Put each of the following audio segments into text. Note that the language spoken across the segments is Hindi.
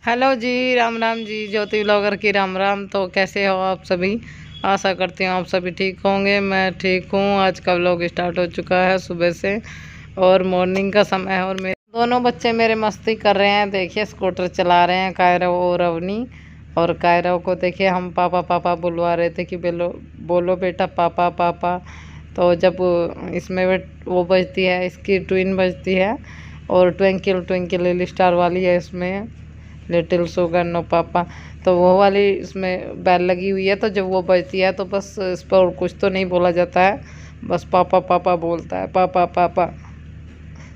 हेलो जी, राम राम जी। ज्योति ब्लॉगर की राम राम। तो कैसे हो आप सभी? आशा करती हूँ आप सभी ठीक होंगे। मैं ठीक हूँ। आज का व्लॉग स्टार्ट हो चुका है सुबह से और मॉर्निंग का समय है और मेरे दोनों बच्चे मेरे मस्ती कर रहे हैं। देखिए स्कूटर चला रहे हैं, कायरव और अवनी। और कायरव को देखिए हम पापा पापा बुलवा रहे थे कि बोलो बोलो बेटा पापा पापा। तो जब इसमें वो बजती है, इसकी ट्विन बजती है और ट्विंकल ट्विंकल लिटिल स्टार वाली है, इसमें लिटिल शुगर नो पापा। तो वो वाली इसमें बैल लगी हुई है। तो जब वो बजती है तो बस इस पर और कुछ तो नहीं बोला जाता है, बस पापा पापा बोलता है, पापा पापा।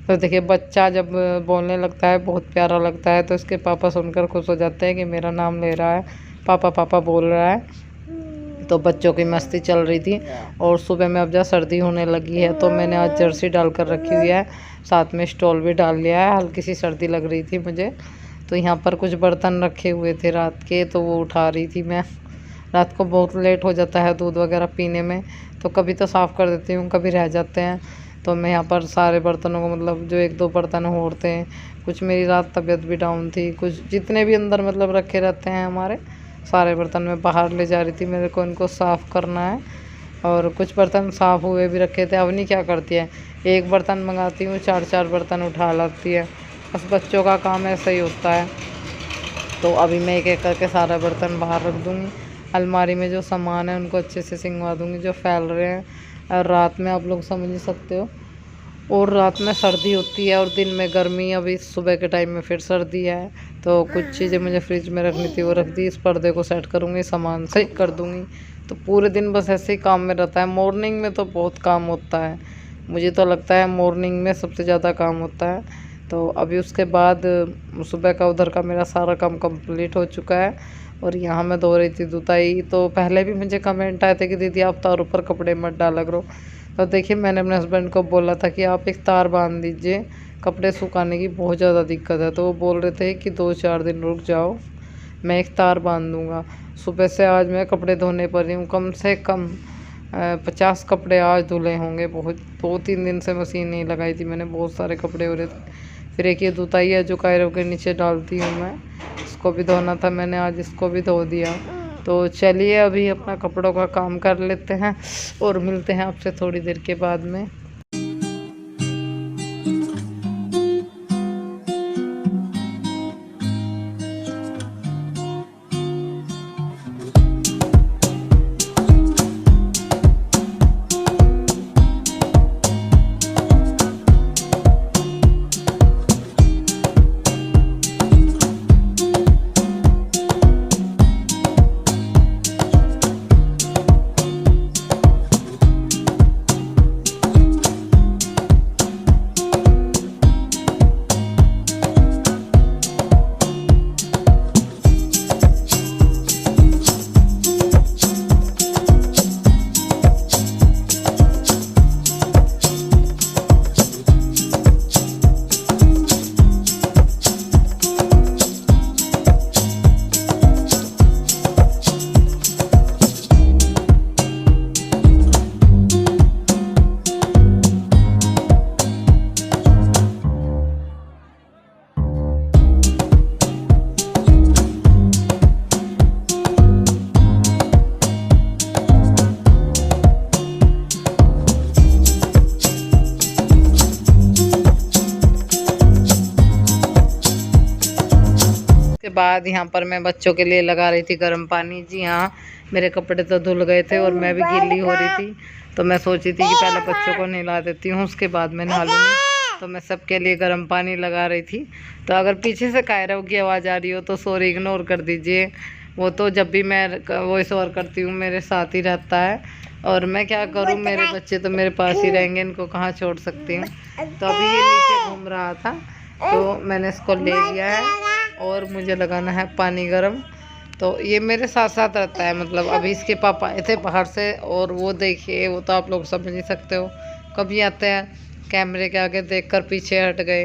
तो देखिए बच्चा जब बोलने लगता है बहुत प्यारा लगता है। तो इसके पापा सुनकर खुश हो जाते हैं कि मेरा नाम ले रहा है, पापा पापा बोल रहा है। तो बच्चों की मस्ती चल रही थी। और सुबह में अब जब सर्दी होने लगी है तो मैंने आज जर्सी डाल कर रखी हुई है, साथ में स्टॉल भी डाल लिया है। हल्की सी सर्दी लग रही थी मुझे। तो यहाँ पर कुछ बर्तन रखे हुए थे रात के, तो वो उठा रही थी मैं। रात को बहुत लेट हो जाता है दूध वगैरह पीने में, तो कभी तो साफ़ कर देती हूँ, कभी रह जाते हैं। तो मैं यहाँ पर सारे बर्तनों को, मतलब जो एक दो बर्तन होते हैं, कुछ मेरी रात तबीयत भी डाउन थी, कुछ जितने भी अंदर मतलब रखे रहते हैं हमारे सारे बर्तन मैं बाहर ले जा रही थी। मेरे को इनको साफ़ करना है। और कुछ बर्तन साफ़ हुए भी रखे थे। अवनी क्या करती है, एक बर्तन मंगाती हूँ, चार चार बर्तन उठा लाती है। बस बच्चों का काम ऐसा ही होता है। तो अभी मैं एक एक करके सारा बर्तन बाहर रख दूँगी। अलमारी में जो सामान है उनको अच्छे से सिंगवा दूँगी जो फैल रहे हैं। और रात में आप लोग समझ ही सकते हो, और रात में सर्दी होती है और दिन में गर्मी। अभी सुबह के टाइम में फिर सर्दी है। तो कुछ चीज़ें मुझे फ्रिज में रखनी थी वो रख दी। इस पर्दे को सेट करूँगी, सामान सही कर दूँगी। तो पूरे दिन बस ऐसे ही काम में रहता है। मॉर्निंग में तो बहुत काम होता है, मुझे तो लगता है मॉर्निंग में सबसे ज़्यादा काम होता है। तो अभी उसके बाद सुबह का उधर का मेरा सारा काम कंप्लीट हो चुका है। और यहाँ मैं धो रही थी धुताई। तो पहले भी मुझे कमेंट आए थे कि दीदी आप तारों पर कपड़े मत डाला करो। तो देखिए मैंने अपने हस्बैंड को बोला था कि आप एक तार बांध दीजिए, कपड़े सुखाने की बहुत ज़्यादा दिक्कत है। तो वो बोल रहे थे कि 2-4 दिन रुक जाओ, मैं एक तार बांध दूँगा। सुबह से आज मैं कपड़े धोने पर ही हूँ, कम से कम 50 कपड़े आज धुले होंगे। बहुत 2-3 दिन से मशीन नहीं लगाई थी मैंने, बहुत सारे कपड़े हो रहे थे। फिर एक ये धुताई है जो कायरों के नीचे डालती हूँ मैं, इसको भी धोना था मैंने, आज इसको भी धो दिया। तो चलिए अभी अपना कपड़ों का काम कर लेते हैं और मिलते हैं आपसे थोड़ी देर के बाद में। के बाद यहाँ पर मैं बच्चों के लिए लगा रही थी गर्म पानी। जी हाँ, मेरे कपड़े तो धुल गए थे और मैं भी गीली हो रही थी। तो मैं सोची थी कि पहले बच्चों को नहला देती हूँ, उसके बाद मैं नहा लूँगी। तो मैं सबके लिए गर्म पानी लगा रही थी। तो अगर पीछे से कायरव की आवाज़ आ रही हो तो सॉरी, इग्नोर कर दीजिए। वो तो जब भी मैं वॉइस ओवर करती हूँ मेरे साथ ही रहता है। और मैं क्या करूँ, मेरे बच्चे तो मेरे पास ही रहेंगे, इनको कहाँ छोड़ सकती हूँ। तो अभी ये नीचे घूम रहा था तो मैंने इसको ले लिया है और मुझे लगाना है पानी गर्म। तो ये मेरे साथ साथ रहता है। मतलब अभी इसके पापा आए थे बाहर से और वो देखिए, वो तो आप लोग समझ ही सकते हो, कभी आते हैं कैमरे के आगे देखकर पीछे हट गए,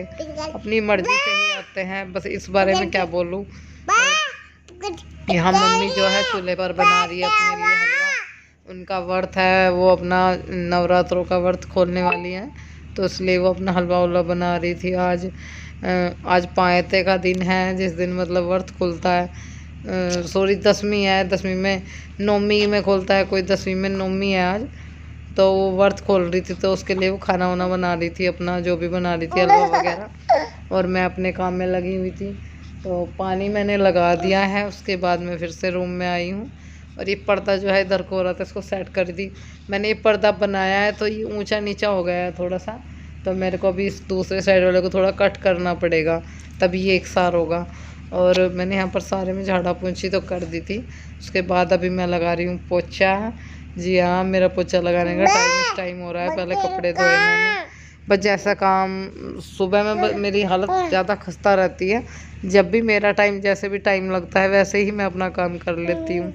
अपनी मर्जी से ही आते हैं। बस इस बारे में क्या बोलूँ। यहाँ मम्मी जो है चूल्हे पर बना रही है अपने लिए हलवा। उनका व्रत है, वो अपना नवरात्रों का व्रत खोलने वाली हैं, तो इसलिए वो अपना हलवा उलवा बना रही थी आज। आज पायते का दिन है, जिस दिन मतलब व्रत खुलता है। सॉरी, 10वीं है, 10वीं में, 9वीं में खुलता है, कोई 10वीं में 9वीं है आज। तो वो व्रत खोल रही थी, तो उसके लिए वो खाना वाना बना रही थी, अपना जो भी बना रही थी, हलवा वगैरह, और मैं अपने काम में लगी हुई थी। तो पानी मैंने लगा दिया है, उसके बाद मैं फिर से रूम में आई हूँ। और ये पर्दा जो है इधर को हो रहा था, इसको सेट कर दी मैंने। ये पर्दा बनाया है तो ये ऊंचा नीचा हो गया है थोड़ा सा, तो मेरे को अभी इस दूसरे साइड वाले को थोड़ा कट करना पड़ेगा, तभी ये एक सार होगा। और मैंने यहाँ पर सारे में झाड़ा पोंछी तो कर दी थी। उसके बाद अभी मैं लगा रही हूँ पोछा। जी हाँ, मेरा पोछा लगाने का टाइम हो रहा है। पहले कपड़े धोए मैंने, बस जैसा काम सुबह में मेरी हालत ज़्यादा खस्ता रहती है। जब भी मेरा टाइम, जैसे भी टाइम लगता है वैसे ही मैं अपना काम कर लेती हूँ।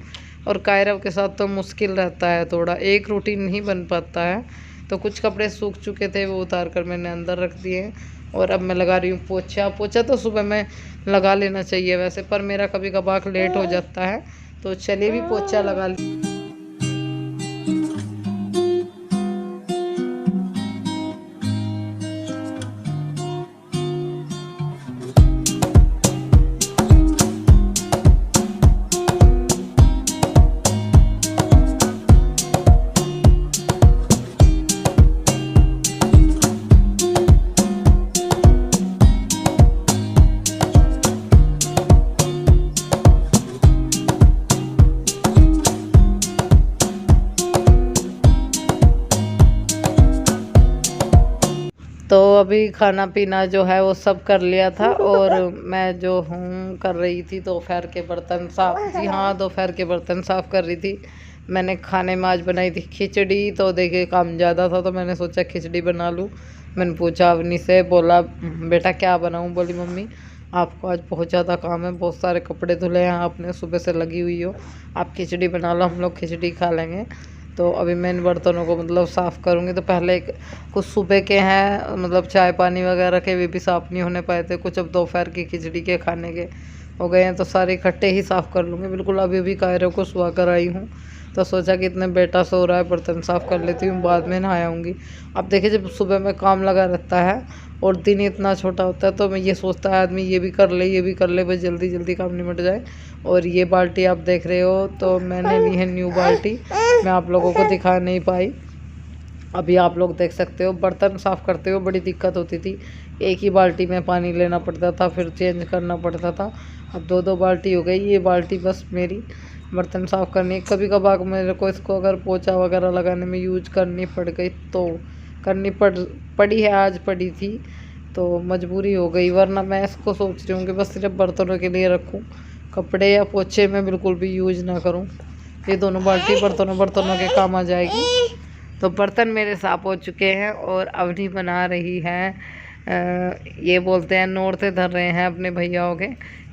और कायरव के साथ तो मुश्किल रहता है, थोड़ा एक रूटीन नहीं बन पाता है। तो कुछ कपड़े सूख चुके थे, वो उतार कर मैंने अंदर रख दिए। और अब मैं लगा रही हूँ पोछा। पोछा तो सुबह में लगा लेना चाहिए वैसे, पर मेरा कभी कभार लेट हो जाता है, तो चलिए भी पोछा लगा ली। तो अभी खाना पीना जो है वो सब कर लिया था, और मैं जो हूँ कर रही थी दोपहर के बर्तन साफ। जी हाँ, दोपहर के बर्तन साफ कर रही थी। मैंने खाने में आज बनाई थी खिचड़ी, तो देखिए काम ज़्यादा था तो मैंने सोचा खिचड़ी बना लूँ। मैंने पूछा अवनी से, बोला बेटा क्या बनाऊँ? बोली मम्मी आपको आज बहुत ज़्यादा काम है, बहुत सारे कपड़े धुले हैं आपने, सुबह से लगी हुई हो, आप खिचड़ी बना लो, हम लोग खिचड़ी खा लेंगे। तो अभी मैं इन बर्तनों को मतलब साफ़ करूँगी। तो पहले कुछ सुबह के हैं, मतलब चाय पानी वगैरह के, वे भी साफ़ नहीं होने पाए थे। कुछ अब दोपहर की खिचड़ी के खाने के हो गए हैं, तो सारे इकट्ठे ही साफ़ कर लूँगी। बिल्कुल अभी कायरों को सुहा कर आई हूँ, तो सोचा कि इतने बेटा सो रहा है, बर्तन साफ़ कर लेती हूँ, बाद में नहाऊँगी। अब देखिए, जब सुबह में काम लगा रहता है और दिन इतना छोटा होता है, तो मैं ये सोचता है आदमी ये भी कर ले, ये भी कर ले, बस जल्दी जल्दी काम निपट जाए। और ये बाल्टी आप देख रहे हो, तो मैंने ली है न्यू बाल्टी, मैं आप लोगों को दिखा नहीं पाई, अभी आप लोग देख सकते हो। बर्तन साफ़ करते हुए बड़ी दिक्कत होती थी, एक ही बाल्टी में पानी लेना पड़ता था, फिर चेंज करना पड़ता था। अब 2-2 बाल्टी हो गई। ये बाल्टी बस मेरी बर्तन साफ़ करनी, कभी कभार मेरे को इसको अगर पोछा वगैरह लगाने में यूज करनी पड़ गई तो करनी पड़ी है, आज पड़ी थी तो मजबूरी हो गई, वरना मैं इसको सोच रही हूँ कि बस सिर्फ बर्तनों के लिए रखूँ, कपड़े या पोछे में बिल्कुल भी यूज ना करूँ। ये दोनों बाल्टी बर्तनों के काम आ जाएगी। तो बर्तन मेरे साफ़ हो चुके हैं, और अवनी बना रही है ये बोलते हैं नोरते धर रहे हैं अपने भैयाओं के।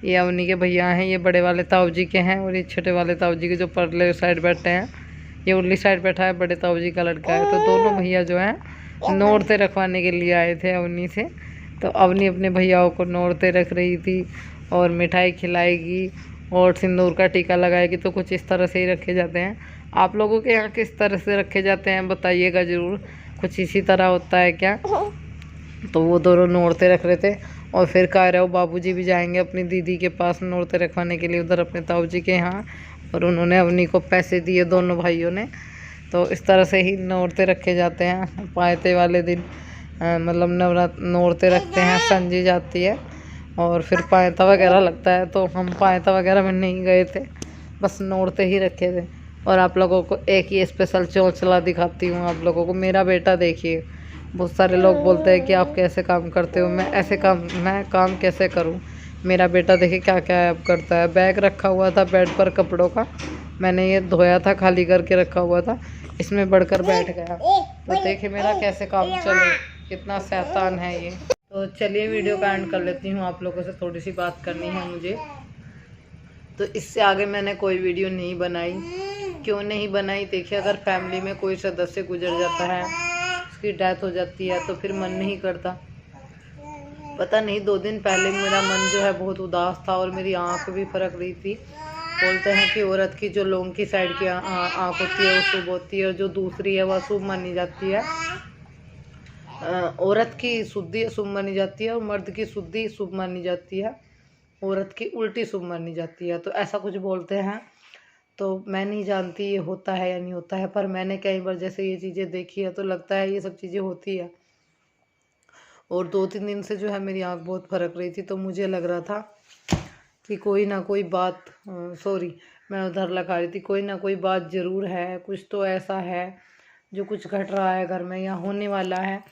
ये अवनी के भैया हैं, ये बड़े वाले ताऊ जी के हैं, और ये छोटे वाले ताऊ जी के जो परले साइड बैठे हैं, ये उर्ली साइड बैठा है, बड़े ताऊ जी का लड़का है। तो दोनों भैया जो हैं नोरते रखवाने के लिए आए थे अवनी से। तो अवनी अपने भैयाओं को नोरते रख रही थी, और मिठाई खिलाएगी और सिंदूर का टीका लगाएगी। तो कुछ इस तरह से ही रखे जाते हैं। आप लोगों के यहाँ किस तरह से रखे जाते हैं बताइएगा ज़रूर, कुछ इसी तरह होता है क्या? तो वो दोनों नोरते रख रहे थे, और फिर कायरव बाबूजी भी जाएंगे अपनी दीदी के पास नोरते रखवाने के लिए, उधर अपने ताऊ जी के यहाँ, और उन्होंने अवनी को पैसे दिए दोनों भाइयों ने। तो इस तरह से ही नोरते रखे जाते हैं। पायते वाले दिन मतलब नोरते रखते हैं, संजी जाती है, और फिर पायता वगैरह लगता है। तो हम पायता वगैरह में नहीं गए थे, बस नोरते ही रखे थे। और आप लोगों को एक ही स्पेशल चौचला दिखाती हूँ आप लोगों को। मेरा बेटा देखिए, बहुत सारे लोग बोलते हैं कि आप कैसे काम करते हो, मैं काम कैसे करूँ। मेरा बेटा देखिए क्या क्या अब करता है। बैग रखा हुआ था बेड पर कपड़ों का, मैंने ये धोया था, खाली करके रखा हुआ था, इसमें बढ़कर बैठ गया। तो देखिए मेरा कैसे काम चले, कितना शैतान है ये। तो चलिए वीडियो का एंड कर लेती हूँ, आप लोगों से थोड़ी सी बात करनी है मुझे। तो इससे आगे मैंने कोई वीडियो नहीं बनाई। क्यों नहीं बनाई? देखिए, अगर फैमिली में कोई सदस्य गुजर जाता है, उसकी डेथ हो जाती है, तो फिर मन नहीं करता। पता नहीं 2 दिन पहले मेरा मन जो है बहुत उदास था, और मेरी आँख भी फरक रही थी। बोलते हैं कि औरत की जो लोंग की साइड की आँख होती है वो शुभ होती है, और जो दूसरी है वह अशुभ मानी जाती है। औरत की शुद्धि अशुभ मानी जाती है और मर्द की शुद्धि शुभ मानी जाती है, औरत की उल्टी शुभ मानी जाती है, तो ऐसा कुछ बोलते हैं। तो मैं नहीं जानती ये होता है या नहीं होता है, पर मैंने कई बार जैसे ये चीज़ें देखी है तो लगता है ये सब चीज़ें होती है। और 2-3 दिन से जो है मेरी आँख बहुत फरक रही थी, तो मुझे लग रहा था कि कोई ना कोई बात, सॉरी मैं उधर लगा रही थी, कोई ना कोई बात ज़रूर है, कुछ तो ऐसा है जो कुछ घट रहा है घर में या होने वाला है।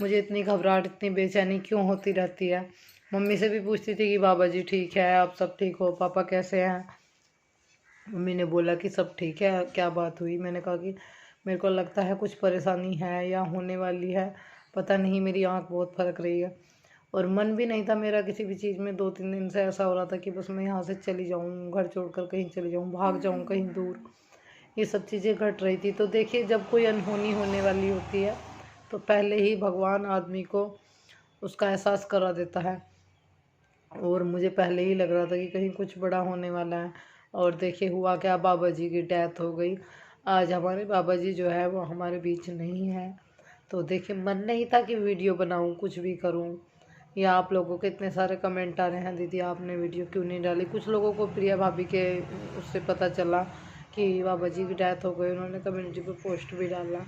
मुझे इतनी घबराहट, इतनी बेचैनी क्यों होती रहती है। मम्मी से भी पूछती थी कि बाबा जी ठीक है, आप सब ठीक हो, पापा कैसे हैं। मम्मी ने बोला कि सब ठीक है, क्या बात हुई। मैंने कहा कि मेरे को लगता है कुछ परेशानी है या होने वाली है, पता नहीं, मेरी आँख बहुत फरक रही है। और मन भी नहीं था मेरा किसी भी चीज़ में। 2-3 दिन से ऐसा हो रहा था कि बस मैं यहाँ से चली जाऊँ, घर छोड़कर कहीं चली जाऊँ, भाग जाऊँ कहीं दूर, ये सब चीज़ें घट रही थी। तो देखिए, जब कोई अनहोनी होने वाली होती है तो पहले ही भगवान आदमी को उसका एहसास करा देता है। और मुझे पहले ही लग रहा था कि कहीं कुछ बड़ा होने वाला है। और देखिए हुआ क्या, बाबा जी की डेथ हो गई। आज हमारे बाबा जी जो है वो हमारे बीच नहीं है। तो देखिए मन नहीं था कि वीडियो बनाऊं, कुछ भी करूं। या आप लोगों के इतने सारे कमेंट आ रहे हैं, दीदी आपने वीडियो क्यों नहीं डाली। कुछ लोगों को प्रिया भाभी के उससे पता चला कि बाबा जी की डेथ हो गई, उन्होंने कम्युनिटी पे पोस्ट भी डाला।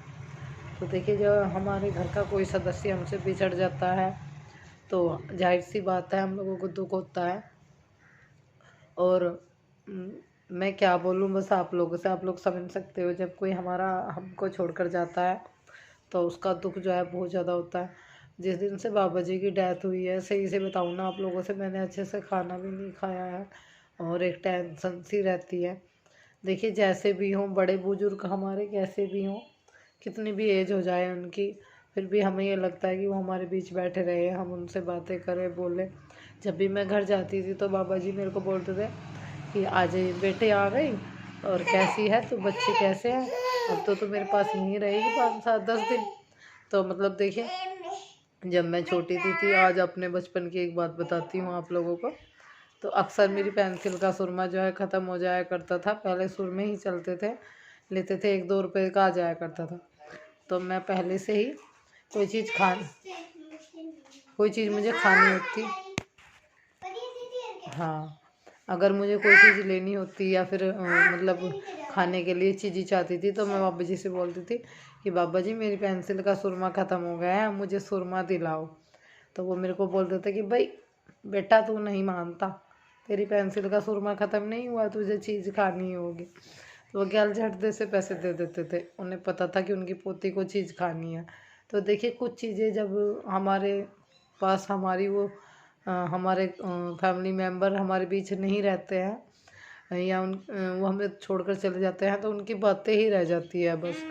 तो देखिए जब हमारे घर का कोई सदस्य हमसे बिछड़ जाता है तो जाहिर सी बात है हम लोगों को दुख होता है। और मैं क्या बोलूँ, बस आप लोगों से, आप लोग समझ सकते हो, जब कोई हमारा हमको छोड़कर जाता है तो उसका दुख जो है बहुत ज़्यादा होता है। जिस दिन से बाबा जी की डेथ हुई है, सही से बताऊँ ना आप लोगों से, मैंने अच्छे से खाना भी नहीं खाया है और एक टेंशन सी रहती है। देखिए जैसे भी हों, बड़े बुजुर्ग हमारे कैसे भी हों, कितनी भी एज हो जाए उनकी, फिर भी हमें ये लगता है कि वो हमारे बीच बैठे रहे, हम उनसे बातें करें, बोलें। जब भी मैं घर जाती थी तो बाबा जी मेरे को बोलते थे कि आ जाइए बेटे, आ गई, और कैसी है तो बच्चे कैसे हैं, अब तो मेरे पास यहीं रहेगी 5-7-10 दिन। तो मतलब देखिए, जब मैं छोटी थी आज अपने बचपन की एक बात बताती हूँ आप लोगों को। तो अक्सर मेरी पेंसिल का सुरमा जो है ख़त्म हो जाया करता था। पहले सुरमे ही चलते थे, लेते थे 1-2 रुपये का आ जाया करता था। तो मैं पहले से ही कोई चीज़ मुझे खानी होती, हाँ, अगर मुझे कोई चीज़ लेनी होती या फिर मतलब खाने के लिए चीज़ चाहती थी तो मैं बाबा जी से बोलती थी कि बाबा जी मेरी पेंसिल का सुरमा ख़त्म हो गया है, मुझे सुरमा दिलाओ। तो वो मेरे को बोलते थे कि भाई बेटा तू नहीं मानता, तेरी पेंसिल का सुरमा ख़त्म नहीं हुआ, तुझे चीज़ खानी होगी। तो वो गैल झटदे से पैसे दे देते थे, उन्हें पता था कि उनकी पोती को चीज़ खानी है। तो देखिए कुछ चीज़ें जब हमारे पास, हमारे फैमिली मेम्बर हमारे बीच नहीं रहते हैं या वो हमें छोड़कर चले जाते हैं तो उनकी बातें ही रह जाती है बस,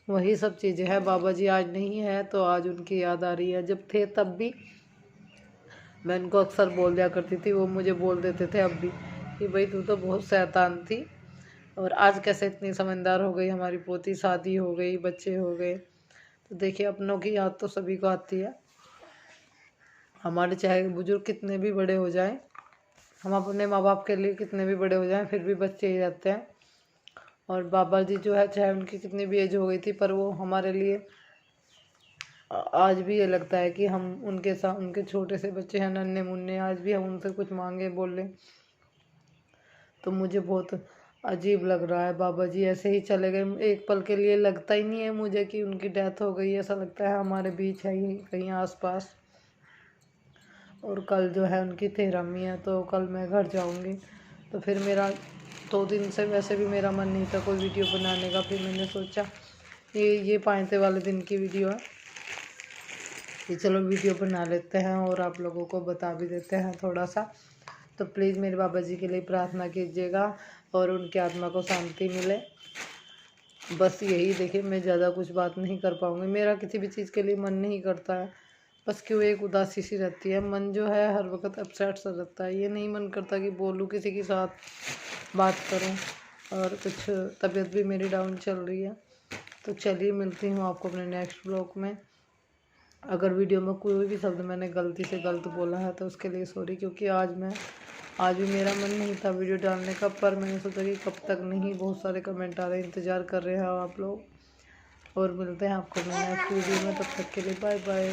वही सब चीज़ें हैं। बाबा जी आज नहीं है तो आज उनकी याद आ रही है। जब थे तब भी मैं उनको अक्सर बोल दिया करती थी, वो मुझे बोल देते थे अब भी कि भाई तू तो बहुत शैतान थी, और आज कैसे इतनी समझदार हो गई, हमारी पोती, शादी हो गई, बच्चे हो गए। तो देखिए अपनों की याद तो सभी को आती है। हमारे चाहे बुजुर्ग कितने भी बड़े हो जाएं, हम अपने माँ बाप के लिए कितने भी बड़े हो जाएं फिर भी बच्चे ही रहते हैं। और बाबा जी जो है, चाहे उनकी कितनी भी एज हो गई थी, पर वो हमारे लिए आज भी ये लगता है कि हम उनके साथ, उनके छोटे से बच्चे हैं, नन्हे मुन्ने, आज भी हम उनसे कुछ मांगे बोलें तो मुझे बहुत अजीब लग रहा है। बाबा जी ऐसे ही चले गए, एक पल के लिए लगता ही नहीं है मुझे कि उनकी डेथ हो गई, ऐसा लगता है हमारे बीच है ही कहीं आसपास। और कल जो है उनकी तेरहवीं है, तो कल मैं घर जाऊंगी। तो फिर मेरा 2 दिन से वैसे भी मेरा मन नहीं था कोई वीडियो बनाने का, फिर मैंने सोचा ये पाँते वाले दिन की वीडियो है कि चलो वीडियो बना लेते हैं और आप लोगों को बता भी देते हैं थोड़ा सा। तो प्लीज़ मेरे बाबा जी के लिए प्रार्थना कीजिएगा और उनकी आत्मा को शांति मिले। बस यही, देखिए मैं ज़्यादा कुछ बात नहीं कर पाऊँगी, मेरा किसी भी चीज़ के लिए मन नहीं करता है, बस क्यों एक उदासी सी रहती है, मन जो है हर वक्त अपसेट सा रहता है। ये नहीं मन करता कि बोलूँ किसी के साथ, बात करूँ, और कुछ तबीयत भी मेरी डाउन चल रही है। तो चलिए मिलती हूँ आपको अपने नेक्स्ट ब्लॉग में। अगर वीडियो में कोई भी शब्द मैंने गलती से गलत बोला है तो उसके लिए सॉरी, क्योंकि आज भी मेरा मन नहीं था वीडियो डालने का, पर मैंने सोचा कि कब तक नहीं, बहुत सारे कमेंट आ रहे हैं, इंतज़ार कर रहे हैं आप लोग। और मिलते हैं आपको मैं नेक्स्ट वीडियो में, तब तक के लिए बाय बाय।